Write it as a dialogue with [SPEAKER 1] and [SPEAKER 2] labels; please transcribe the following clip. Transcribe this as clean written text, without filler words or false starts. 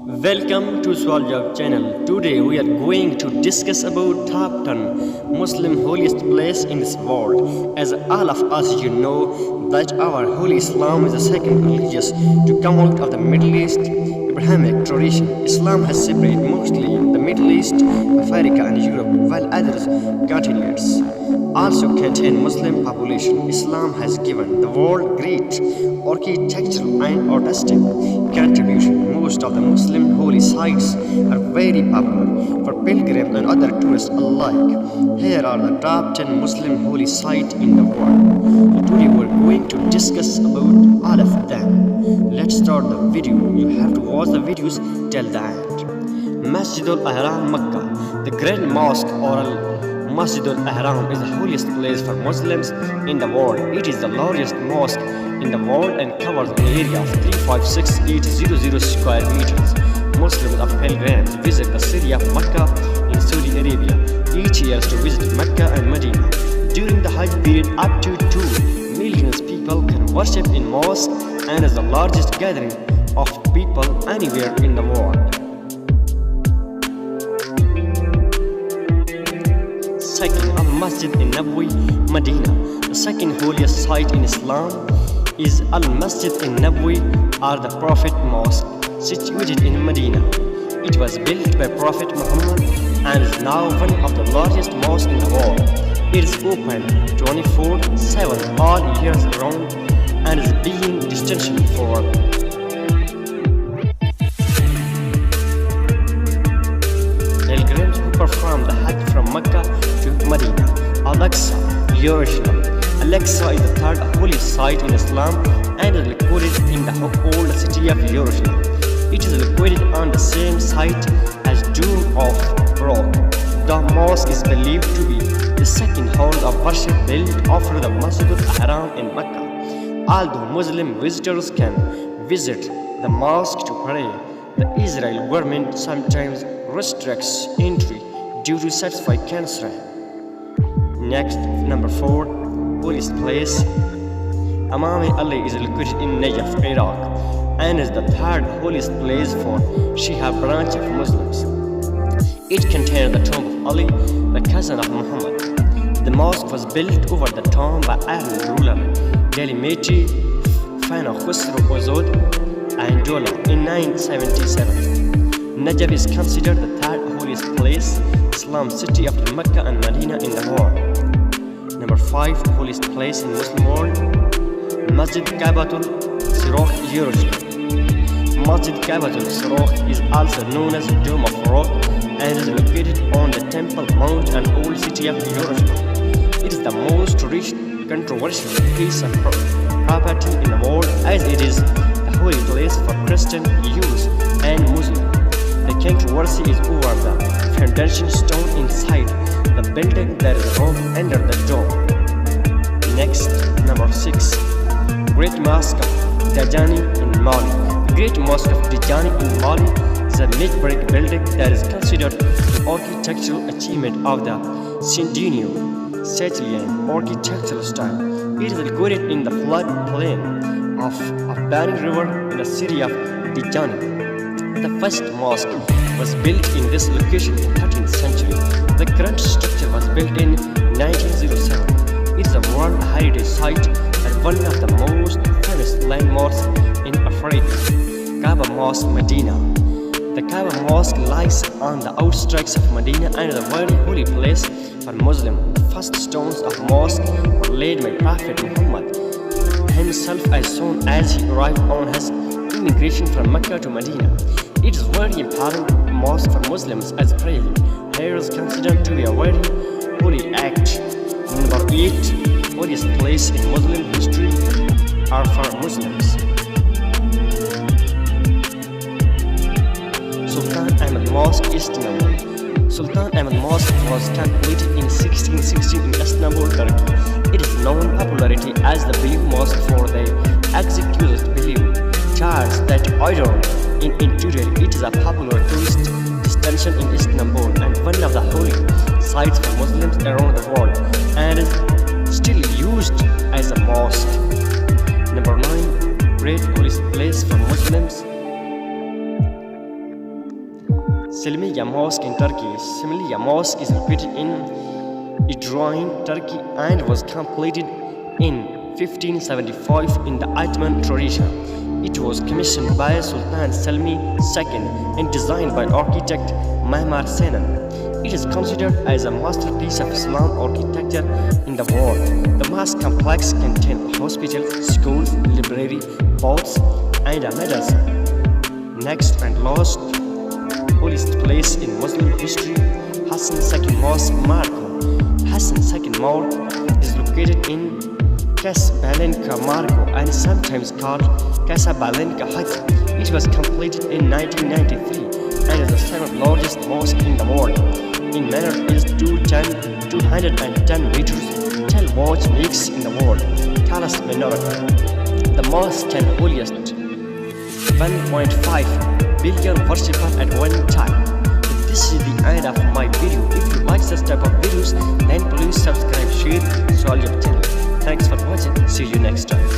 [SPEAKER 1] Welcome to Swaljab channel. Today we are going to discuss about top 10 Muslim holiest place in this world. As all of us you know that our holy Islam is the second religious to come out of the Middle East Abrahamic tradition. Islam has separated mostly the Middle East, Africa and Europe, while other continents also contain Muslim population. Islam has given the world great architectural and artistic contribution. Most of the Muslim holy sites are very popular for pilgrims and other tourists alike. Here are the top 10 Muslim holy sites in the world. Today we are going to discuss about all of them. Let's start the video. You have to watch the videos till the end. Masjid al-Ahram, Makkah. The Grand Mosque or Masjid al-Ahram is the holiest place for Muslims in the world. It is the largest mosque in the world and covers an area of 356,800 square meters. Muslims of pilgrims visit the city of Mecca in Saudi Arabia each year to visit Mecca and Medina. During the Hajj period, up to 2 million people can worship in mosque and is the largest gathering of people anywhere in the world. Second, Al-Masjid in Nabawi, Medina. The second holiest site in Islam is Al-Masjid in Nabawi or the Prophet Mosque, situated in Medina. It was built by Prophet Muhammad and is now one of the largest mosques in the world. It is open 24/7 all years round and is being distinction for pilgrims who perform the Hajj from Mecca to Medina. Al-Aqsa, Jerusalem. Al-Aqsa is the third holy site in Islam and is located in the old city of Jerusalem. It is located on the same site as Dome of Rock. The mosque is believed to be the second hall of worship built after the Masjid al-Haram in Mecca. Although Muslim visitors can visit the mosque to pray, the Israel government sometimes restricts entry due to satisfy concern. Next, number 4, holiest place. Imam Ali is located in Najaf, Iraq, and is the third holiest place for Shia branch of Muslims. It contains the tomb of Ali, the cousin of Muhammad. The mosque was built over the tomb by Arab ruler Galimeti Fano Khusro Ozod and Dola in 977. Najaf is considered the third holiest place, Islam city after Mecca and Medina in the world. Number 5, holiest place in Muslim world, Masjid Kabatul Sirokh, Jerusalem. Masjid Kabatul Sirokh is also known as Dome of Rock and is located on the Temple Mount and old city of Jerusalem. It is the most controversial piece of property in the world as it is the holy place for Christian, Jews and Muslims. The controversy is over the foundation stone inside the building that is rolled under the dome. Next, number 6, Great Mosque of Dajani in Mali. The Great Mosque of Dajani in Mali is a mid-brick building that is considered the architectural achievement of the Sicilian architectural style. It is located in the floodplain of a burning river in the city of Dajani. The first mosque was built in this location in the 13th century. The current structure was built in 1907. It is a World Heritage Site and one of the most famous landmarks in Africa. Kaaba Mosque, Medina. The Kaaba Mosque lies on the outskirts of Medina and is a very holy place for Muslims. The first stones of mosque were laid by Prophet Muhammad himself as soon as he arrived on his immigration from Mecca to Medina. It is a very important mosque for Muslims as praying here is considered to be a very holy act. Number 8, holiest place in Muslim history are for Muslims. Sultan Ahmed Mosque, Istanbul. Sultan Ahmed Mosque was completed in 1616 in Istanbul, Turkey. It is known popularity as the Belief Mosque for the exquisite belief charts that adorn in interior. It is a popular tourist destination in Istanbul and one of the holy sites for Muslims around the world and is still used as a mosque. Number 9, great holiest place for Muslims Selmiya Mosque in Turkey. Selmiya Mosque is located in Idroin, Turkey, and was completed in 1575 in the Ottoman tradition. It was commissioned by Sultan Selmi II and designed by architect Mehmet Senan. It is considered as a masterpiece of Islam architecture in the world. The mosque complex contains a hospital, school, library, baths, and a madrasa. Next and last holiest place in Muslim history, Hassan II Mosque, Morocco. Hassan II Mosque is located in Casablanca, Morocco, and sometimes called Casablanca Hajj. It was completed in 1993 and is the second largest mosque in the world. In manner is 210 meters, 10 watch makes in the world. Tallest menorah. The mosque can holiest 1.5 billion worshippers at one time. This is the end of my video. If you like this type of videos, then please subscribe, share, solve your channel. Thanks for watching. See you next time.